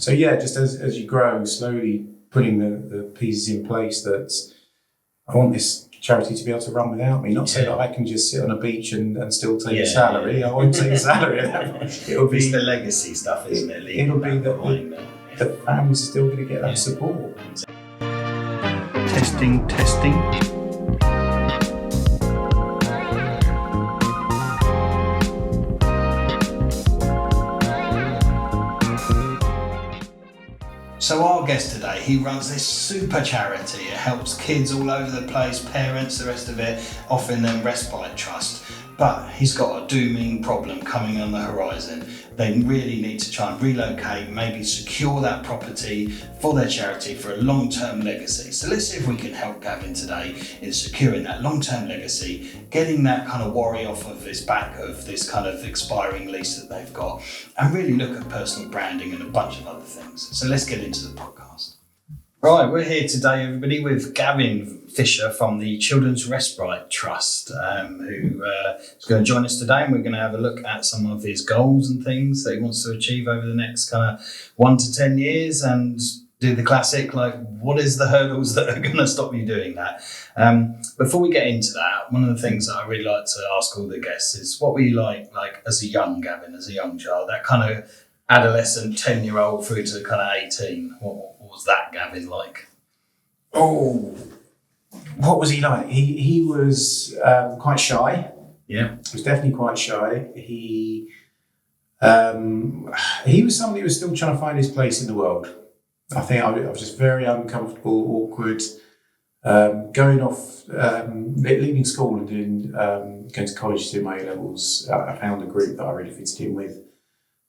So yeah, just as you grow, slowly putting the pieces in place that I want this charity to be able to run without me, not so that I can just sit on a beach and still take a salary. I won't take a salary at that point. It'll be the legacy stuff, isn't it? It'll be that the family's still going to get that support. Testing. So our guest today, he runs this super charity. It helps kids all over the place, parents, the rest of it, offering them Respite Trust. But he's got a dooming problem coming on the horizon. They really need to try and relocate, maybe secure that property for their charity for a long-term legacy. So let's see if we can help Gavin today in securing that long-term legacy, getting that kind of worry off of his back of this kind of expiring lease that they've got, and really look at personal branding and a bunch of other things. So let's get into the podcast. Right, we're here today, everybody, with Gavin Fisher from the Children's Respite Trust, who is going to join us today, and we're going to have a look at some of his goals and things that he wants to achieve over the next kind of 1 to 10 years, and do the classic, like, what is the hurdles that are going to stop you doing that? Before we get into that, one of the things that I really like to ask all the guests is, what were you like as a young Gavin, as a young child, that kind of adolescent 10-year-old through to kind of 18? What was that Gavin like? Oh, what was he like? He was quite shy. Yeah, he was definitely quite shy. He was somebody who was still trying to find his place in the world. I think I was just very uncomfortable, awkward. Going off, leaving school and going to college to do my A-levels, I found a group that I really fitted in with.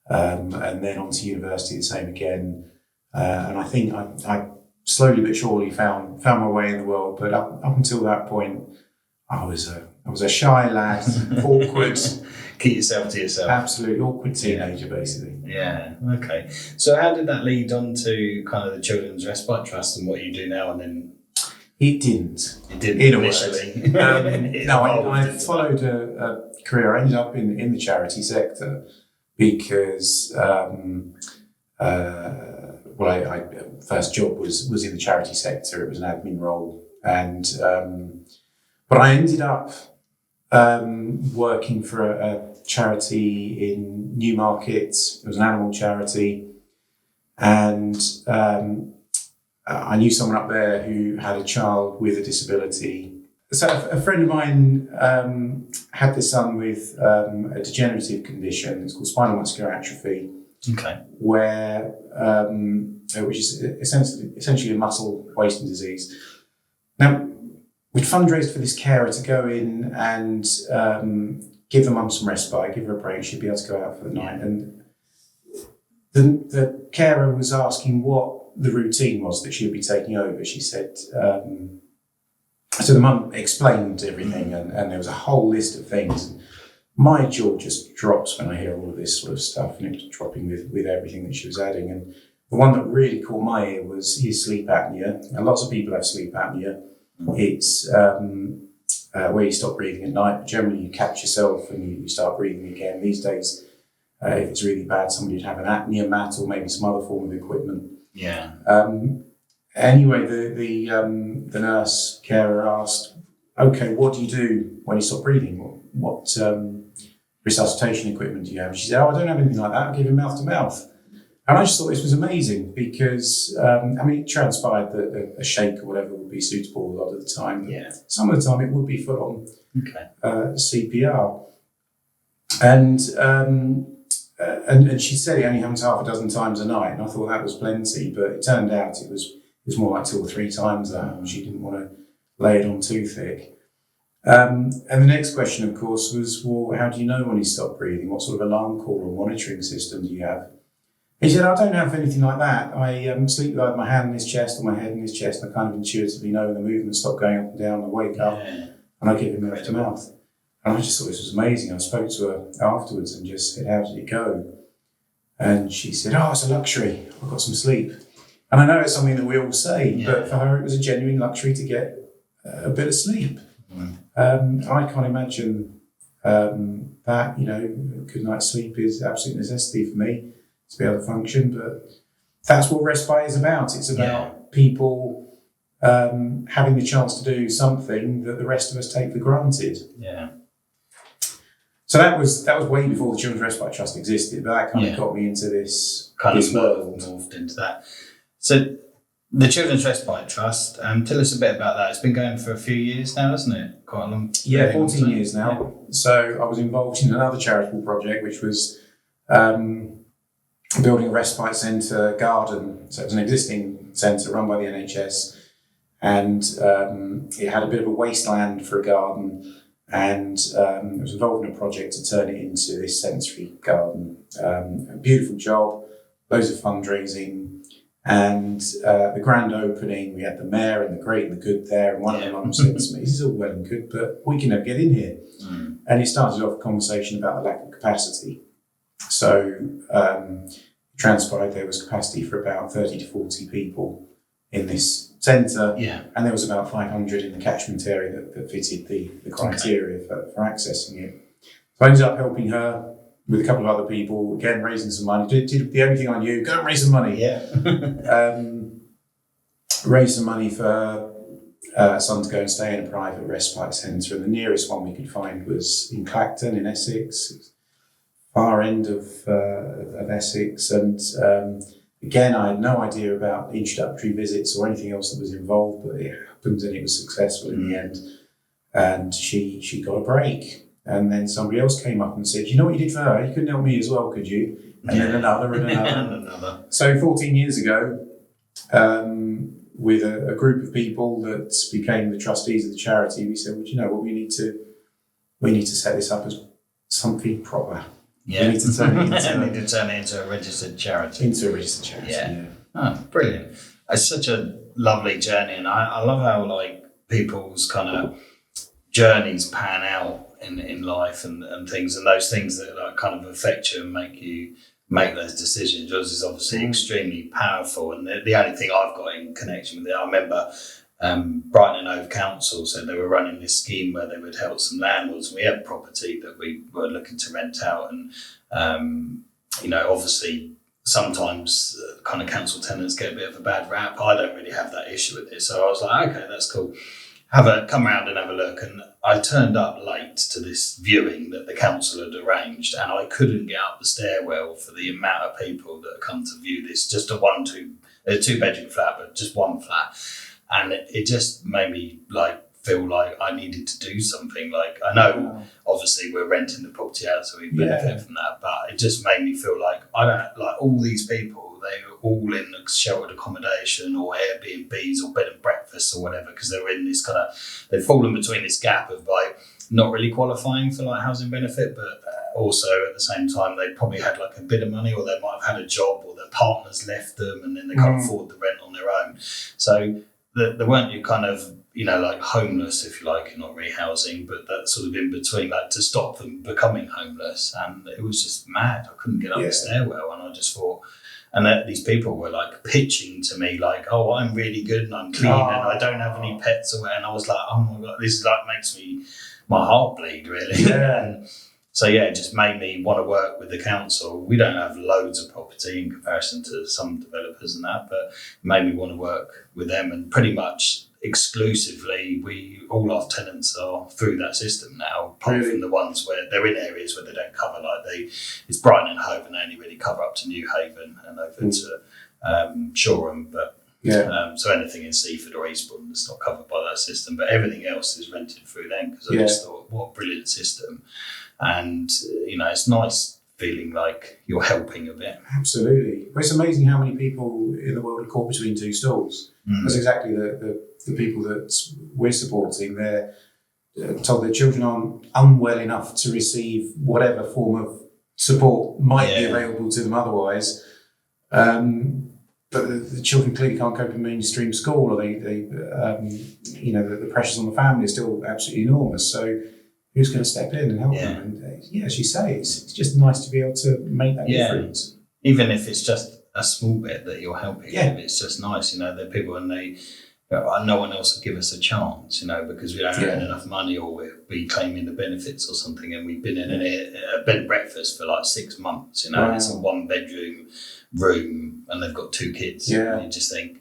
And then on to university, the same again. And I think I slowly but surely found my way in the world. But up until that point, I was a shy lad, awkward. Keep yourself to yourself. Absolutely awkward teenager, basically. Yeah. Okay. So how did that lead on to kind of the Children's Respite Trust and what you do now? And then it didn't. It didn't initially. No, I followed a career. I ended up in the charity sector because. My first job was in the charity sector. It was an admin role, and but I ended up working for a charity in Newmarket. It was an animal charity, and I knew someone up there who had a child with a disability. So a friend of mine had this son with a degenerative condition. It's called spinal muscular atrophy. Okay. Where which is essentially a muscle wasting disease. Now, we'd fundraised for this carer to go in and give the mum some respite, give her a break. She'd be able to go out for the night. And the carer was asking what the routine was that she would be taking over. She said, so the mum explained everything, and there was a whole list of things. My jaw just drops when I hear all of this sort of stuff, and it was dropping with everything that she was adding. And the one that really caught my ear was his sleep apnea. And lots of people have sleep apnea. It's where you stop breathing at night. But generally, you catch yourself and you start breathing again. These days, if it's really bad, somebody would have an apnea mat or maybe some other form of equipment. Yeah. Anyway, the nurse carer asked, "Okay, what do you do when you stop breathing? What resuscitation equipment do you have?" And she said, "Oh, I don't have anything like that. I'll give him mouth to mouth." And I just thought this was amazing because, it transpired that a shake or whatever would be suitable a lot of the time. Yeah. Some of the time it would be full on CPR. And she said it only happens half a dozen times a night. And I thought that was plenty, but it turned out it was more like 2 or 3 times that. And she didn't want to lay it on too thick. And the next question, of course, was, well, how do you know when he stopped breathing? What sort of alarm call or monitoring system do you have? He said, I don't have anything like that. I sleep with my hand in his chest or my head in his chest, and I kind of intuitively know when the movements stop going up and down. I wake up and I give him mouth to mouth. And I just thought this was amazing. I spoke to her afterwards and just said, how did it go? And she said, oh, it's a luxury. I've got some sleep. And I know it's something that we all say, but for her it was a genuine luxury to get a bit of sleep. I can't imagine that, good night's sleep is absolute necessity for me to be able to function. But that's what Respite is about. It's about people having the chance to do something that the rest of us take for granted. Yeah. So that was way before the Children's Respite Trust existed, but that kind of got me into this world. Morphed into that. So the Children's Respite Trust, tell us a bit about that. It's been going for a few years now, hasn't it? Quite a long. 14 years now. Yeah. So I was involved in another charitable project, which was building a respite centre garden. So it was an existing centre run by the NHS, and it had a bit of a wasteland for a garden, and I was involved in a project to turn it into this sensory garden. A beautiful job, loads of fundraising, and the grand opening, we had the mayor and the great and the good there, and one of the mums said to me, "This is all well and good, but we can never get in here." And it started off a conversation about the lack of capacity. So it transpired there was capacity for about 30 to 40 people in this centre, and there was about 500 in the catchment area that fitted the criteria for accessing it. So I ended up helping her with a couple of other people, again raising some money. Did the only thing I knew, go and raise some money. Raise some money for son to go and stay in a private respite centre, and the nearest one we could find was in Clacton in Essex, far end of Essex, and again I had no idea about introductory visits or anything else that was involved, but it happened and it was successful in the end, and she got a break, and then somebody else came up and said, "You know what you did for her? You couldn't help me as well, could you?" And then another and another. And another. So 14 years ago, with a group of people that became the trustees of the charity, we said, "Well, you know what, we need to set this up as something proper." Yeah. We need to turn it into a registered charity. Into a registered charity. Yeah. Oh, brilliant! It's such a lovely journey, and I love how like people's kind of journeys pan out in life and things, and those things that like kind of affect you and make you make those decisions. Yours is obviously extremely powerful, and the only thing I've got in connection with it, I remember Brighton and Hove Council said they were running this scheme where they would help some landlords. We had property that we were looking to rent out, and obviously sometimes kind of council tenants get a bit of a bad rap. I don't really have that issue with this, so I was like, okay, that's cool. Come around and have a look. And I turned up late to this viewing that the council had arranged, and I couldn't get up the stairwell for the amount of people that come to view this. Just a two-bedroom flat, but just one flat. And it just made me feel like I needed to do something. Like, I know obviously we're renting the property out, so we benefit from that, but it just made me feel like I don't like all these people. They were all in sheltered accommodation or Airbnbs or bed and breakfasts or whatever, because they were in this they've fallen between this gap of like not really qualifying for like housing benefit, but also at the same time they probably had like a bit of money, or they might have had a job, or their partners left them and then they can't afford the rent on their own. So there weren't you kind of, like homeless, if you like, you're not really housing, but that sort of in between, like to stop them becoming homeless. And it was just mad. I couldn't get up the stairwell, and I just thought, and that these people were like pitching to me like, "Oh, I'm really good and I'm clean and I don't have any pets," and I was like, "Oh my God, this is like makes my heart bleed, really." And so it just made me want to work with the council. We don't have loads of property in comparison to some developers and that, but it made me want to work with them, and pretty much exclusively all our tenants are through that system now, apart from the ones where they're in areas where they don't cover, it's Brighton and Hove, and they only really cover up to New Haven and over to Shoreham, but so anything in Seaford or Eastbourne is not covered by that system, but everything else is rented through them, because I just thought, what a brilliant system. And it's nice feeling like you're helping a bit. Absolutely. Well, it's amazing how many people in the world are caught between two stools. That's exactly the people that we're supporting. They're told their children aren't unwell enough to receive whatever form of support might be available to them otherwise. But the children clearly can't cope in mainstream school, or the pressures on the family are still absolutely enormous. So who's going to step in and help them? And as you say, it's just nice to be able to make that difference. Even if it's just a small bit that you're helping with, it's just nice. They're people, and no one else will give us a chance, because we don't earn enough money, or we'll be claiming the benefits or something, and we've been in a bed and breakfast for like 6 months, it's a 1 bedroom room and they've got 2 kids. Yeah. And you just think,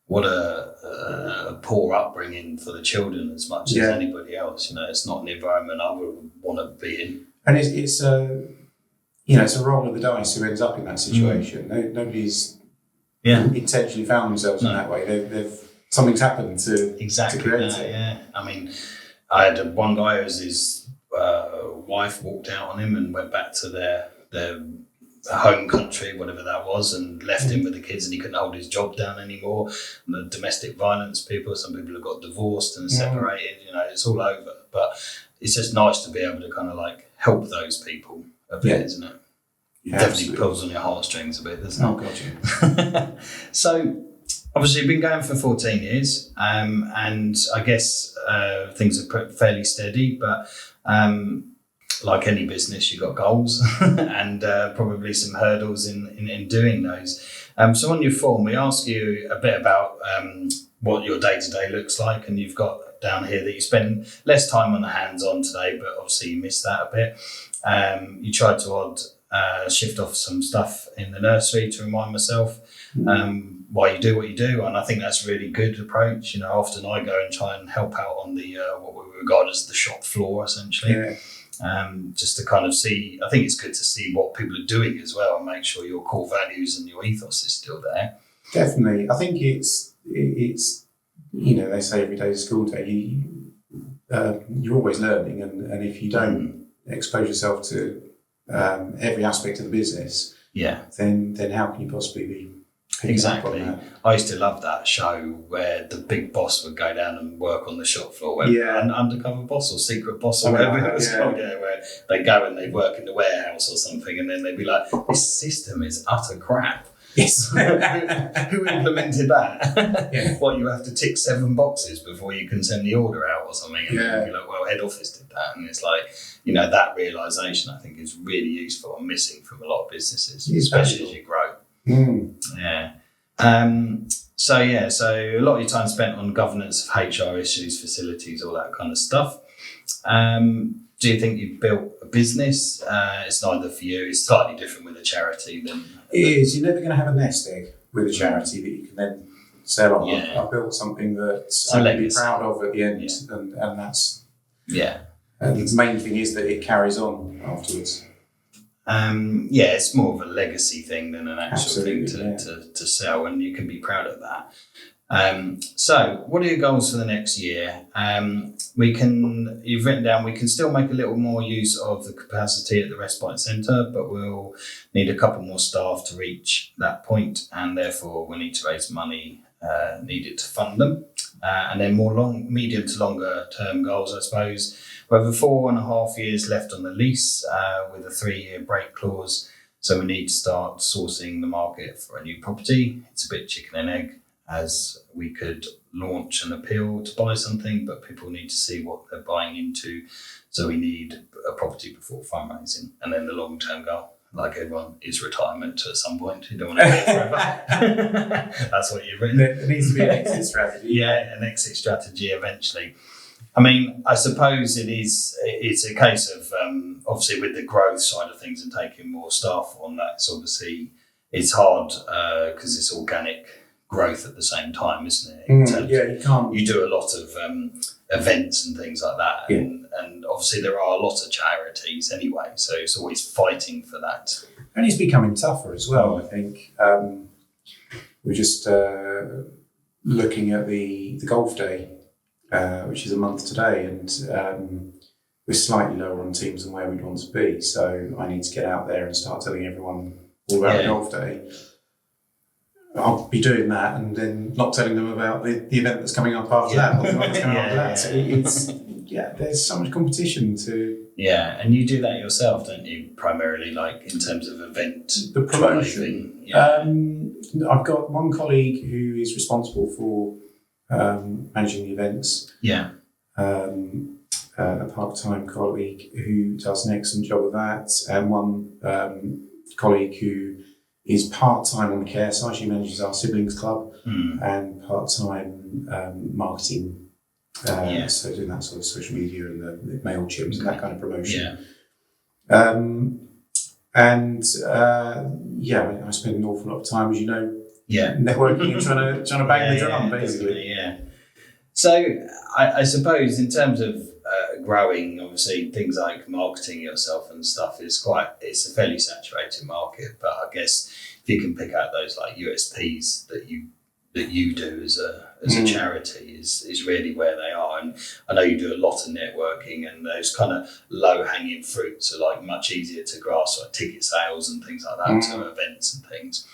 what a poor upbringing for the children as much as anybody else. It's not an environment I would want to be in. And it's a roll of the dice who ends up in that situation. Nobody's intentionally found themselves in that way. They've something's happened to create it. Yeah. I mean, I had one guy whose his wife walked out on him and went back to their home country, whatever that was, and left him with the kids, and he couldn't hold his job down anymore. And the domestic violence people, some people have got divorced and separated, it's all over. But it's just nice to be able to kind of like help those people a bit, isn't it? It definitely pulls on your heartstrings a bit, doesn't it? Oh, God, yeah. So, obviously, you've been going for 14 years, and I guess things are fairly steady, but like any business, you've got goals and probably some hurdles in doing those. So on your form, we ask you a bit about what your day-to-day looks like, and you've got down here that you spend less time on the hands-on today, but obviously you missed that a bit. You tried to shift off some stuff in the nursery to remind myself why you do what you do, and I think that's a really good approach. Often I go and try and help out on the what we regard as the shop floor, essentially. Just to kind of see, I think it's good to see what people are doing as well and make sure your core values and your ethos is still there. Definitely. I think it's they say every day is a school day. You're always learning, and if you don't expose yourself to every aspect of the business, then how can you possibly be picking up on that? I used to love that show where the big boss would go down and work on the shop floor, an undercover boss or secret boss or whatever it was called, where they go and they work in the warehouse or something, and then they'd be like, this system is utter crap. Yes. Who implemented that? What, you have to tick 7 boxes before you can send the order out or something? And then you'd be like, well, head office did that. And it's like, that realisation I think is really useful and missing from a lot of businesses, especially as you grow. Yeah. So a lot of your time spent on governance of HR issues, facilities, all that kind of stuff. Do you think you've built a business? It's neither for you. It's slightly different with a charity than... It is. You're never going to have a nest egg with a charity that you can then sell on. I've built something that I can be proud of at the end, and that's... Yeah. And the main thing is that it carries on afterwards. It's more of a legacy thing than an actual thing to sell, and you can be proud of that. So what are your goals for the next year? You've written down, we can still make a little more use of the capacity at the Respite Centre, but we'll need a couple more staff to reach that point, and therefore we need to raise money needed to fund them. And then more medium to longer term goals, I suppose. We have 4.5 years left on the lease with a 3-year break clause. So we need to start sourcing the market for a new property. It's a bit chicken and egg, as we could launch an appeal to buy something, but people need to see what they're buying into. So we need a property before fundraising. And then the long-term goal, like everyone, is retirement at some point. You don't want to be here forever. That's what you've written. There needs to be an exit strategy. An exit strategy eventually. I mean, I suppose it's a case of, obviously with the growth side of things and taking more staff on that, it's hard because it's organic growth at the same time, isn't it? You can't. You do a lot of events and things like that, and obviously there are a lot of charities anyway, so it's always fighting for that. And it's becoming tougher as well, I think. We're just looking at the golf day, which is a month today, and we're slightly lower on teams than where we'd want to be, so I need to get out there and start telling everyone all about the golf day. I'll be doing that and then not telling them about the event that's coming up after that, or the one that's coming after that. So there's so much competition to... Yeah, and you do that yourself, don't you? Primarily, like in terms of event... The promotion. I've got one colleague who is responsible for managing the events. Yeah. A part-time colleague who does an excellent job of that, and one colleague who is part-time on the care side. She manages our siblings club and part-time marketing. So doing that sort of social media and the MailChimps and that kind of promotion. Yeah. And I spend an awful lot of time, as you know, networking and trying to bang the drum, basically. Yeah. So I suppose in terms of growing, obviously things like marketing yourself and stuff it's a fairly saturated market. But I guess if you can pick out those like USPs that you do as a charity is really where they are. And I know you do a lot of networking, and those kind of low hanging fruits are like much easier to grasp, like ticket sales and things like that to events and things.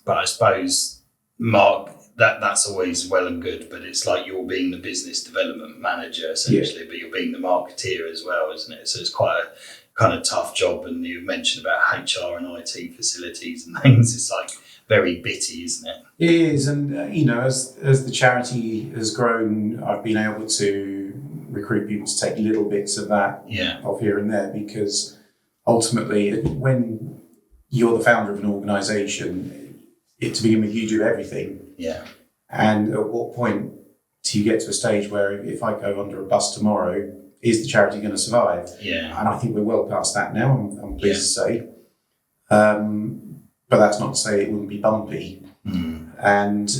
But I suppose, Mark, that's always well and good, but it's like you're being the business development manager essentially, but you're being the marketeer as well, isn't it? So it's quite a kind of tough job. And you mentioned about HR and IT facilities and things. It's like very bitty, isn't it? It is, and as the charity has grown, I've been able to recruit people to take little bits of that off here and there, because ultimately, when you're the founder of an organisation, to begin with, you do everything. Yeah. And at what point do you get to a stage where if I go under a bus tomorrow, is the charity going to survive? Yeah. And I think we're well past that now, I'm pleased to say. But that's not to say it wouldn't be bumpy. And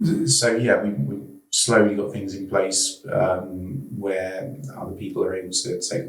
we slowly got things in place where other people are able to take